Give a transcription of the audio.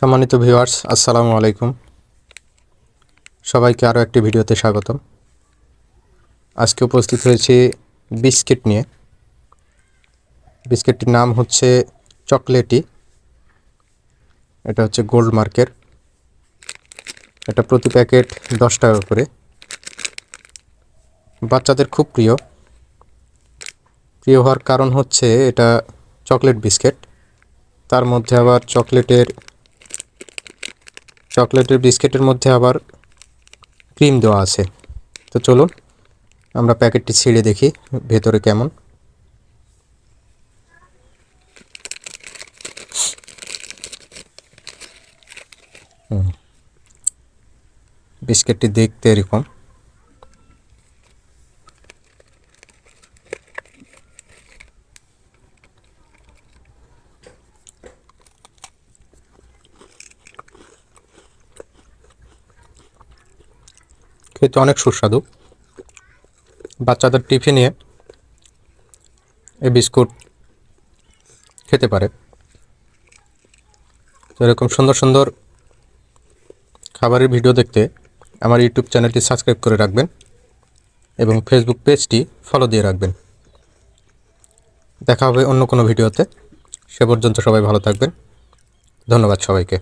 সম্মানিত ভিউয়ার্স, আসসালামু আলাইকুম। সবাইকে আরও একটি ভিডিওতে স্বাগতম। আজকে উপস্থিত হয়েছি বিস্কিট নিয়ে। বিস্কিটটির নাম হচ্ছে চকলেটি। এটা হচ্ছে গোল্ড মার্কের। এটা প্রতি প্যাকেট 10 টাকা করে। বাচ্চাদের খুব প্রিয় হওয়ার কারণ হচ্ছে এটা চকলেট বিস্কিট, তার মধ্যে আবার চকলেটের বিস্কিটের মধ্যে আবার ক্রিম দেওয়া আছে। তো চলুন আমরা প্যাকেটটি ছিঁড়ে দেখি ভেতরে কেমন। বিস্কিটটি দেখতে এরকম। খেতে অনেক সুস্বাদু। বাচ্চাদের টিফিনে এই বিস্কুট খেতে পারে। এরকম সুন্দর সুন্দর খাবারের ভিডিও দেখতে আমার ইউটিউব চ্যানেলটি সাবস্ক্রাইব করে রাখবেন এবং ফেসবুক পেজটি ফলো দিয়ে রাখবেন। দেখা হবে অন্য কোনো ভিডিওতে। সে পর্যন্ত সবাই ভালো থাকবেন। ধন্যবাদ সবাইকে।